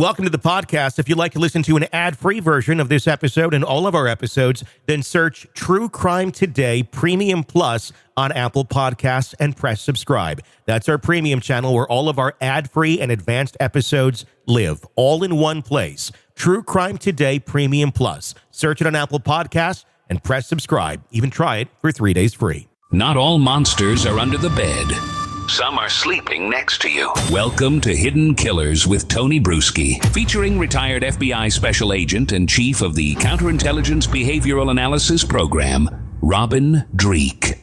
Welcome to the podcast. If you'd like to listen to an ad-free version of this episode and all of our episodes, then search True Crime Today Premium Plus on Apple Podcasts and press subscribe. That's our premium channel where all of our ad-free and advanced episodes live, all in one place. True Crime Today Premium Plus. Search it on Apple Podcasts and press subscribe. Even try it for 3 days free. Not all monsters are under the bed. Some are sleeping next to you. Welcome to Hidden Killers with Tony Bruschi, featuring retired FBI Special Agent and Chief of the Counterintelligence Behavioral Analysis Program, Robin Dreeke.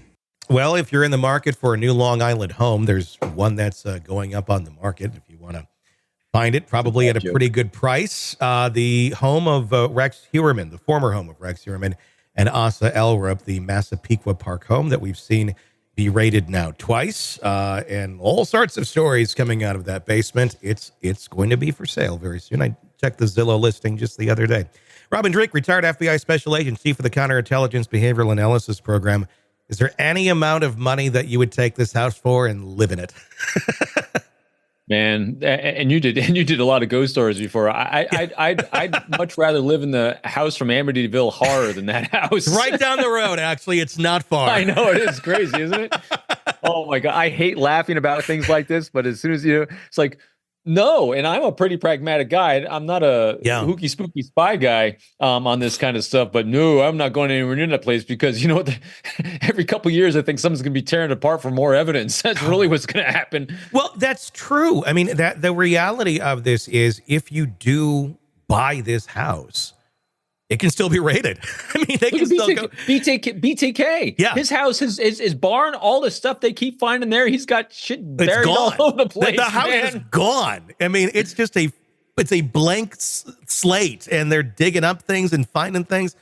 Well, if you're in the market for a new Long Island home, there's one that's going up on the market. If you want to find it, probably at a pretty good price. The home of Rex Heuermann, the former home of Rex Heuermann and Asa Elrup, the Massapequa Park home that we've seen be raided now twice, and all sorts of stories coming out of that basement. It's going to be for sale very soon. I checked the Zillow listing just the other day. Robin Dreeke, retired FBI Special Agent, Chief of the Counterintelligence Behavioral Analysis Program. Is there any amount of money that you would take this house for and live in it? Man, and you did a lot of ghost stories before. I'd much rather live in the house from Amityville Horror than that house. Right down the road, actually. It's not far. I know, it is crazy, isn't it? Oh my God. I hate laughing about things like this, but as soon as it's like, no, and I'm a pretty pragmatic guy. I'm not a hooky spooky spy guy on this kind of stuff, but no, I'm not going anywhere near that place because you know what? Every couple of years, I think something's going to be tearing apart for more evidence. That's really what's going to happen. Well, that's true. I mean, that the reality of this is if you do buy this house, it can still be raided. I mean, they can still go. BTK. Yeah. His house, his barn, all the stuff they keep finding there, he's got shit buried all over the place. The house is gone. I mean, it's just it's a blank slate, and they're digging up things and finding things.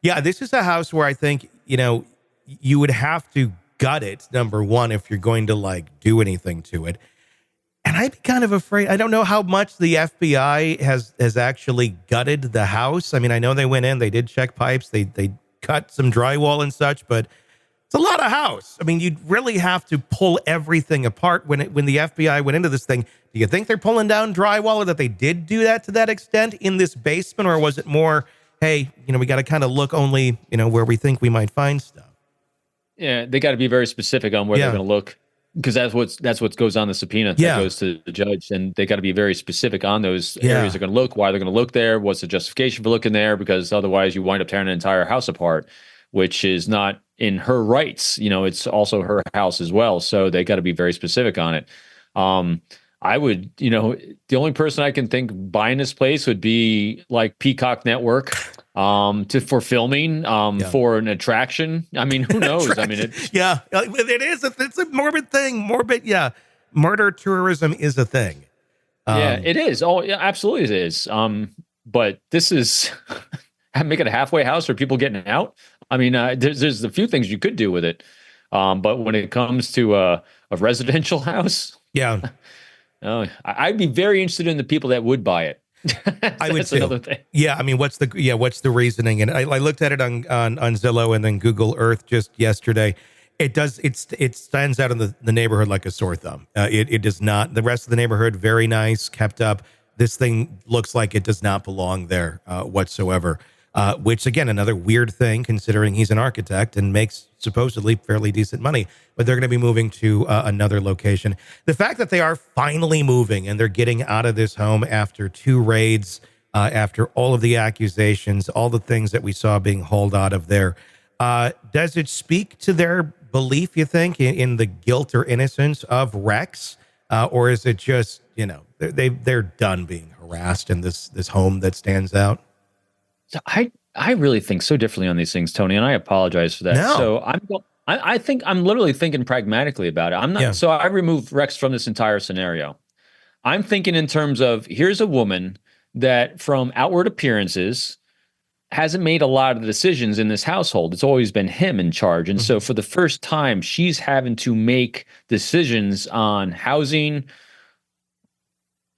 Yeah, this is a house where I think, you would have to gut it, number one, if you're going to, do anything to it. And I'd be kind of afraid. I don't know how much the FBI has actually gutted the house. I mean, I know they went in, they did check pipes, they cut some drywall and such, but it's a lot of house. I mean, you'd really have to pull everything apart. When the FBI went into this thing, do you think they're pulling down drywall, or that they did do that to that extent in this basement? Or was it more, hey, we got to kind of look only, where we think we might find stuff? Yeah, they got to be very specific on where they're going to look. Because that's what goes on the subpoena that goes to the judge, and they got to be very specific on those areas they're going to look, why they're going to look there, what's the justification for looking there, because otherwise you wind up tearing an entire house apart, which is not in her rights. It's also her house as well, so they got to be very specific on it. I would, the only person I can think buying this place would be like Peacock Network. For filming, for an attraction. I mean, who knows? I mean, it is. It's a morbid thing. Murder tourism is a thing. It is. Oh, yeah, absolutely it is. But this is make it a halfway house for people getting out. I mean, there's a few things you could do with it. But when it comes to a residential house, I'd be very interested in the people that would buy it. I would say another thing. Yeah, I mean, what's the reasoning? And I looked at it on Zillow and then Google Earth just yesterday. It stands out in the neighborhood like a sore thumb. It does not. The rest of the neighborhood, very nice, kept up. This thing looks like it does not belong there whatsoever. Which again, another weird thing considering he's an architect and makes supposedly fairly decent money, but they're going to be moving to another location. The fact that they are finally moving and they're getting out of this home after 2 raids, after all of the accusations, all the things that we saw being hauled out of there, does it speak to their belief, you think, in the guilt or innocence of Rex? Or is it just, they're done being harassed in this home that stands out? I really think so differently on these things, Tony, and I apologize for that. No. So I think I'm literally thinking pragmatically about it. I'm not. Yeah. So I removed Rex from this entire scenario. I'm thinking in terms of here's a woman that, from outward appearances, hasn't made a lot of the decisions in this household. It's always been him in charge, and so for the first time, she's having to make decisions on housing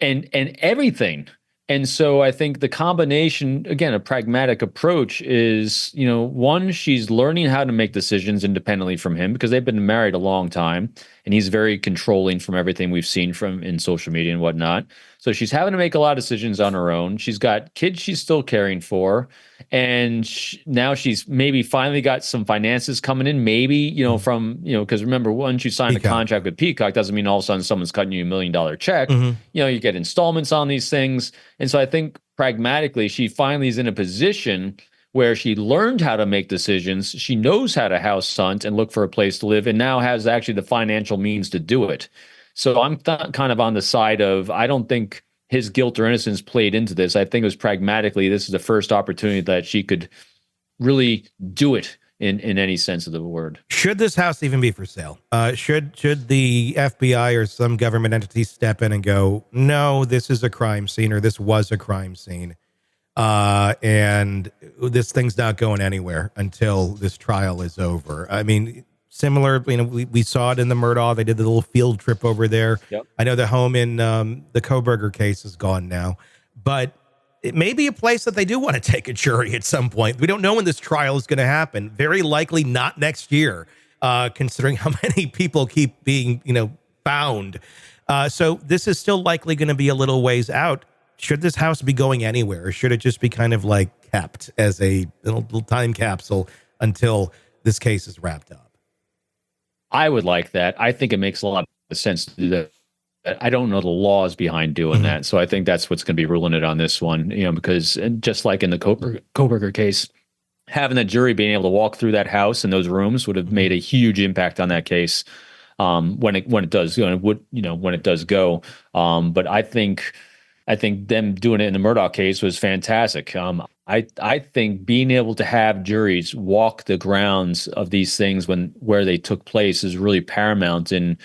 and everything. And so I think the combination, again, a pragmatic approach is, one, she's learning how to make decisions independently from him because they've been married a long time. and he's very controlling from everything we've seen from in social media and whatnot. So she's having to make a lot of decisions on her own. She's got kids she's still caring for, and now she's maybe finally got some finances coming in. Maybe, you know, from, you know, because remember, once you sign a contract with Peacock, doesn't mean all of a sudden someone's cutting you $1 million check. You know, you get installments on these things, and so I think pragmatically, she finally is in a position where she learned how to make decisions. She knows how to house hunt and look for a place to live, and now has actually the financial means to do it. So I'm kind of on the side of, I don't think his guilt or innocence played into this. I think it was pragmatically, this is the first opportunity that she could really do it in any sense of the word. Should this house even be for sale? Should the FBI or some government entity step in and go, no, this is a crime scene, or this was a crime scene, and this thing's not going anywhere until this trial is over? I mean, similar, you know, we saw it in the Murdaugh. They did the little field trip over there. Yep. I know the home in the Kohberger case is gone now, but it may be a place that they do want to take a jury at some point. We don't know when this trial is going to happen. Very likely not next year, considering how many people keep being, you know, found. So this is still likely going to be a little ways out. Should this house be going anywhere, or should it just be kind of like kept as a little time capsule until this case is wrapped up? I would like that. I think it makes a lot of sense to do that. I don't know the laws behind doing that. So I think that's what's going to be ruling it on this one, you know, because just like in the Kohberger case, having that jury being able to walk through that house and those rooms would have made a huge impact on that case when it does, you know, when it does go. But I think them doing it in the Murdaugh case was fantastic. I think being able to have juries walk the grounds of these things where they took place is really paramount in,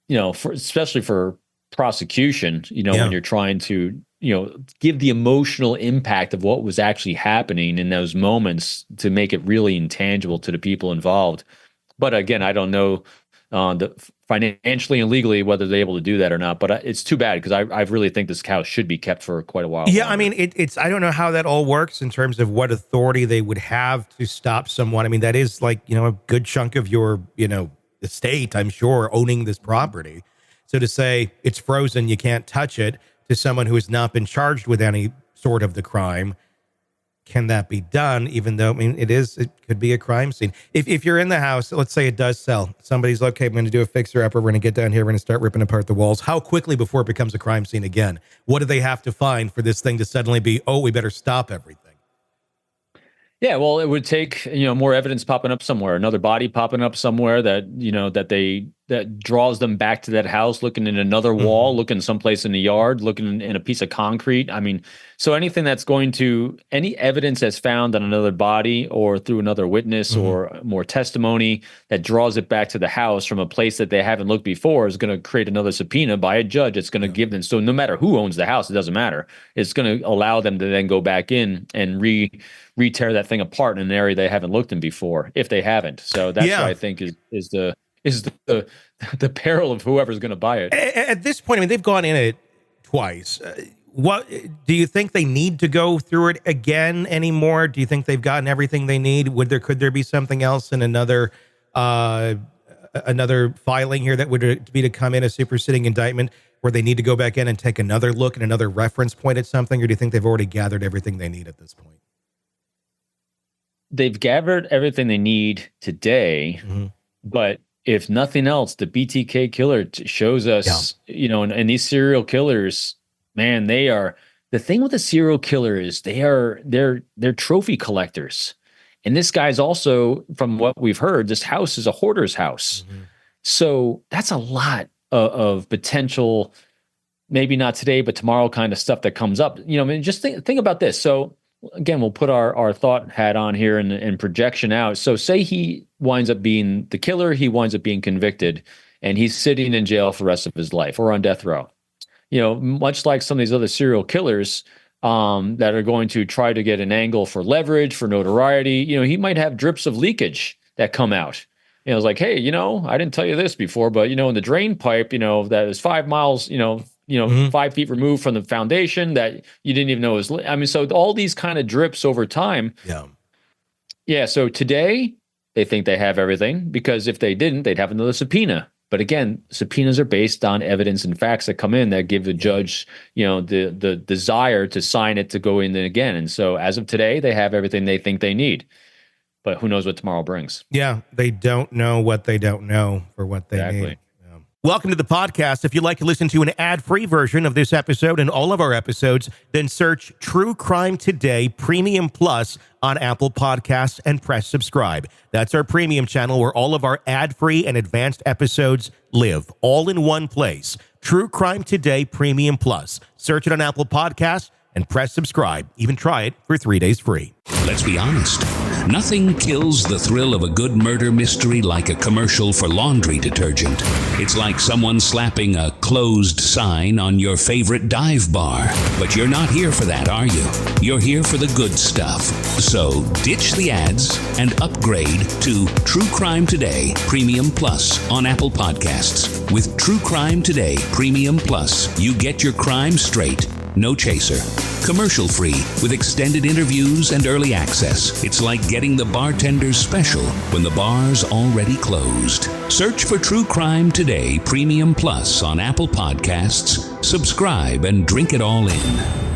you know, especially for prosecution, you know, when you're trying to, you know, give the emotional impact of what was actually happening in those moments to make it really intangible to the people involved. But again, I don't know financially and legally whether they're able to do that or not, but it's too bad, because I really think this house should be kept for quite a while. Yeah, longer. I mean, it's I don't know how that all works in terms of what authority they would have to stop someone. I mean, that is like, you know, a good chunk of your, you know, estate, I'm sure, owning this property. So to say it's frozen, you can't touch it, to someone who has not been charged with any sort of the crime, can that be done? Even though, I mean, it could be a crime scene. If you're in the house, let's say it does sell, somebody's like, okay, I'm going to do a fixer upper, we're going to get down here, we're going to start ripping apart the walls. How quickly before it becomes a crime scene again? What do they have to find for this thing to suddenly be, oh, we better stop everything? Yeah, well, it would take, you know, more evidence popping up somewhere, another body popping up somewhere that, you know, that draws them back to that house, looking in another wall, looking someplace in the yard, looking in a piece of concrete. I mean, so anything that's any evidence that's found on another body or through another witness or more testimony that draws it back to the house from a place that they haven't looked before is going to create another subpoena by a judge. It's going to give them, so no matter who owns the house, it doesn't matter. It's going to allow them to then go back in and re-tear that thing apart in an area they haven't looked in before, if they haven't. So that's what I think is the peril of whoever's going to buy it. At this point, I mean, they've gone in it twice. What do you think they need to go through it again anymore? Do you think they've gotten everything they need? Could there be something else in another filing here that would be to come in a superseding indictment where they need to go back in and take another look and another reference point at something? Or do you think they've already gathered everything they need at this point? They've gathered everything they need today, but if nothing else, the BTK killer shows us, you know, and these serial killers, man, the thing with the serial killer is they're trophy collectors. And this guy's also, from what we've heard, this house is a hoarder's house. So that's a lot of potential, maybe not today, but tomorrow kind of stuff that comes up. You know, I mean, just think about this. So again, we'll put our thought hat on here and projection out. So say he winds up being the killer, he winds up being convicted, and he's sitting in jail for the rest of his life or on death row. You know, much like some of these other serial killers that are going to try to get an angle for leverage, for notoriety, you know, he might have drips of leakage that come out. You know, it's like, hey, you know, I didn't tell you this before, but, you know, in the drain pipe, you know, that is 5 miles, 5 feet removed from the foundation that you didn't even know was, I mean, so all these kind of drips over time. Yeah. So today they think they have everything, because if they didn't, they'd have another subpoena. But again, subpoenas are based on evidence and facts that come in that give the judge, the desire to sign it to go in again. And so as of today, they have everything they think they need. But who knows what tomorrow brings? Yeah, they don't know what they don't know for what they need. Yeah. Welcome to the podcast. If you'd like to listen to an ad-free version of this episode and all of our episodes, then search True Crime Today Premium Plus on Apple Podcasts and press subscribe. That's our premium channel where all of our ad-free and advanced episodes live, all in one place. True Crime Today Premium Plus. Search it on Apple Podcasts and press subscribe. Even try it for 3 days free. Let's be honest. Nothing kills the thrill of a good murder mystery like a commercial for laundry detergent. It's like someone slapping a closed sign on your favorite dive bar. But you're not here for that, are you? You're here for the good stuff. So ditch the ads and upgrade to True Crime Today Premium Plus on Apple Podcasts. With True Crime Today Premium Plus, you get your crime straight. No chaser. Commercial free with extended interviews and early access. It's like getting the bartender's special when the bar's already closed. Search for True Crime Today Premium Plus on Apple Podcasts. Subscribe and drink it all in.